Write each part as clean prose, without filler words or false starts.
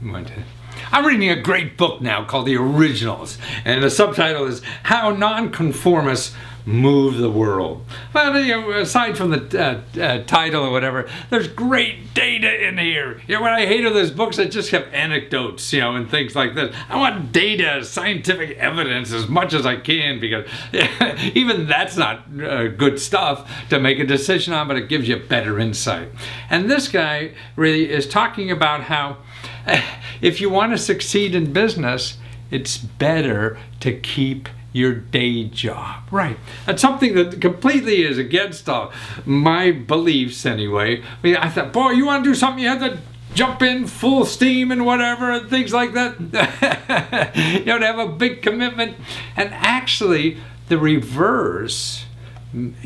I'm reading a great book now called The Originals, and the subtitle is How Nonconformists Move the World. Well, aside from the title or whatever, there's great data in here. What I hate of those books, I just have anecdotes, and things like this. I want data, scientific evidence as much as I can, because even that's not good stuff to make a decision on, but it gives you better insight. And this guy really is talking about how if you want to succeed in business, it's better to keep your day job. Right. That's something that completely is against my beliefs anyway. I thought, boy, you want to do something, you have to jump in full steam and whatever and things like that. To have a big commitment. And actually, the reverse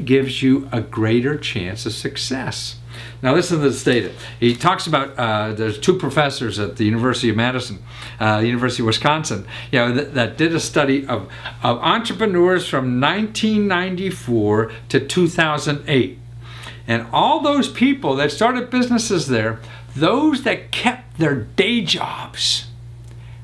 gives you a greater chance of success. Now listen to this data. He talks about there's two professors at the University of Madison, University of Wisconsin, that did a study of entrepreneurs from 1994 to 2008. And all those people that started businesses there, those that kept their day jobs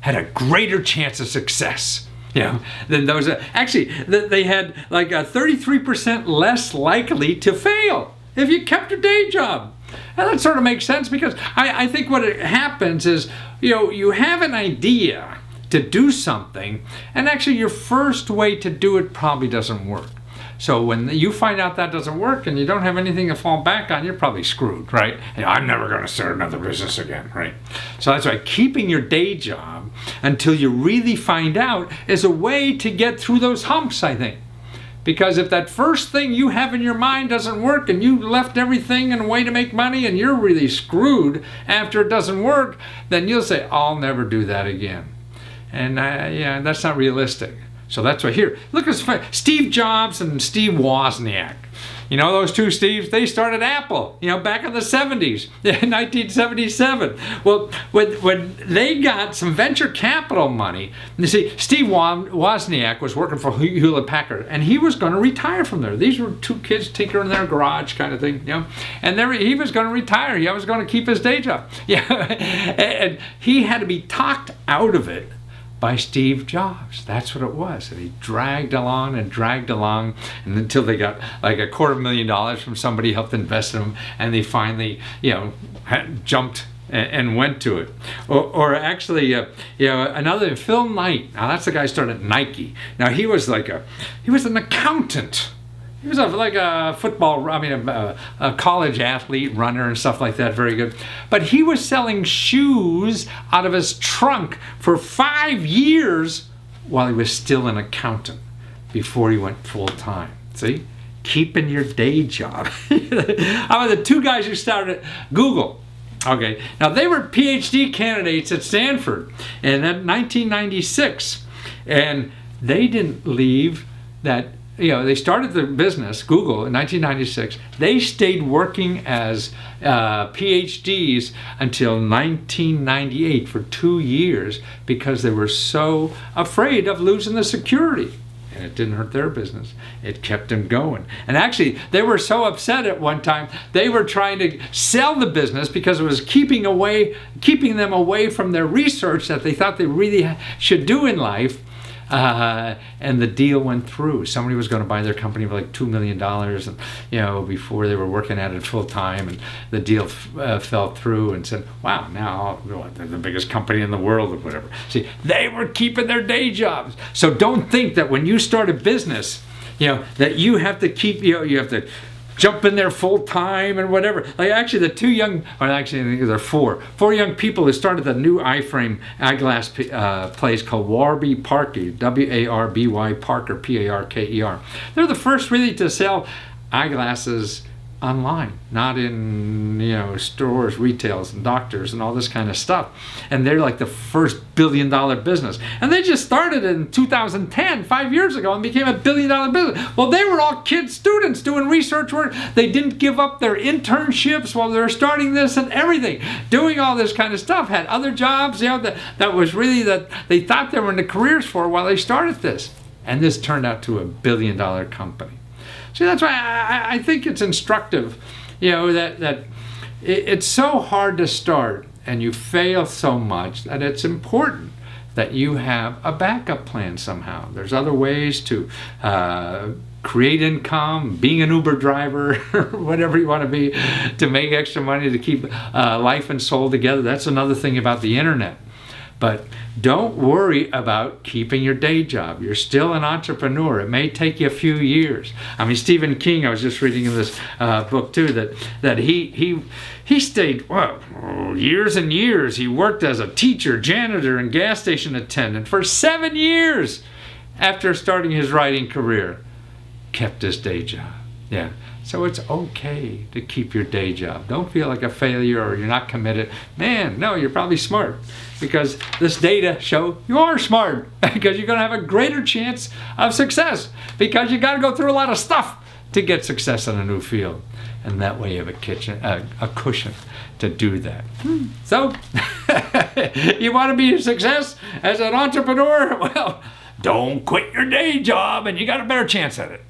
had a greater chance of success. Than those they had like a 33% less likely to fail if you kept your day job. And that sort of makes sense, because I think what happens is, you have an idea to do something, and actually your first way to do it probably doesn't work. So when you find out that doesn't work and you don't have anything to fall back on, you're probably screwed, right? I'm never going to start another business again, right? So that's why keeping your day job until you really find out is a way to get through those humps, I think. Because if that first thing you have in your mind doesn't work, and you left everything in a way to make money and you're really screwed after it doesn't work, then you'll say, I'll never do that again. And that's not realistic. So that's why here, look at Steve Jobs and Steve Wozniak. Those two Steves, they started Apple, back in the 70s, 1977. Well, when they got some venture capital money, you see, Steve Wozniak was working for Hewlett-Packard, and he was going to retire from there. These were two kids tinkering in their garage kind of thing, And he was going to retire. He was going to keep his day job. And he had to be talked out of it by Steve Jobs. That's what it was. And he dragged along, and until they got like $250,000 from somebody, helped invest in them, and they finally, jumped and went to it. Or actually, another Phil Knight. Now that's the guy who started Nike. Now he was an accountant. He was like a a college athlete, runner and stuff like that, very good. But he was selling shoes out of his trunk for 5 years while he was still an accountant before he went full time. See? Keeping your day job. How about the two guys who started Google? Okay, now they were PhD candidates at Stanford in 1996, and they didn't leave that. They started their business, Google, in 1996. They stayed working as PhDs until 1998 for 2 years, because they were so afraid of losing the security. And it didn't hurt their business. It kept them going. And actually, they were so upset at one time, they were trying to sell the business because it was keeping them away from their research that they thought they really should do in life. And the deal went through. Somebody was going to buy their company for like $2 million, and before they were working at it full time, and the deal fell through, and said, "Wow, now they're the biggest company in the world," or whatever. See, they were keeping their day jobs. So don't think that when you start a business, that you have to keep, you have to jump in there full time and whatever. Like actually, the I think there are four young people who started the new iFrame eyeglass place called Warby Parker, Warby Parker, Parker. They're the first really to sell eyeglasses online, not in stores, retails, and doctors, and all this kind of stuff. And they're like the first billion-dollar business. And they just started in 2010, 5 years ago, and became a billion-dollar business. Well, they were all students doing research work. They didn't give up their internships while they were starting this and everything, doing all this kind of stuff. Had other jobs, that was really that they thought they were in the careers for while they started this. And this turned out to a billion-dollar company. See, that's why I think it's instructive, that it's so hard to start and you fail so much that it's important that you have a backup plan somehow. There's other ways to create income, being an Uber driver, whatever you want to be, to make extra money to keep life and soul together. That's another thing about the internet. But don't worry about keeping your day job. You're still an entrepreneur. It may take you a few years. I mean, Stephen King, I was just reading in this book too, that he stayed, years and years. He worked as a teacher, janitor, and gas station attendant for 7 years after starting his writing career. Kept his day job. Yeah. So it's okay to keep your day job. Don't feel like a failure or you're not committed. Man, no, you're probably smart, because this data show you are smart, because you're going to have a greater chance of success, because you got to go through a lot of stuff to get success in a new field. And that way you have a cushion to do that. So, you want to be a success as an entrepreneur? Well, don't quit your day job and you got a better chance at it.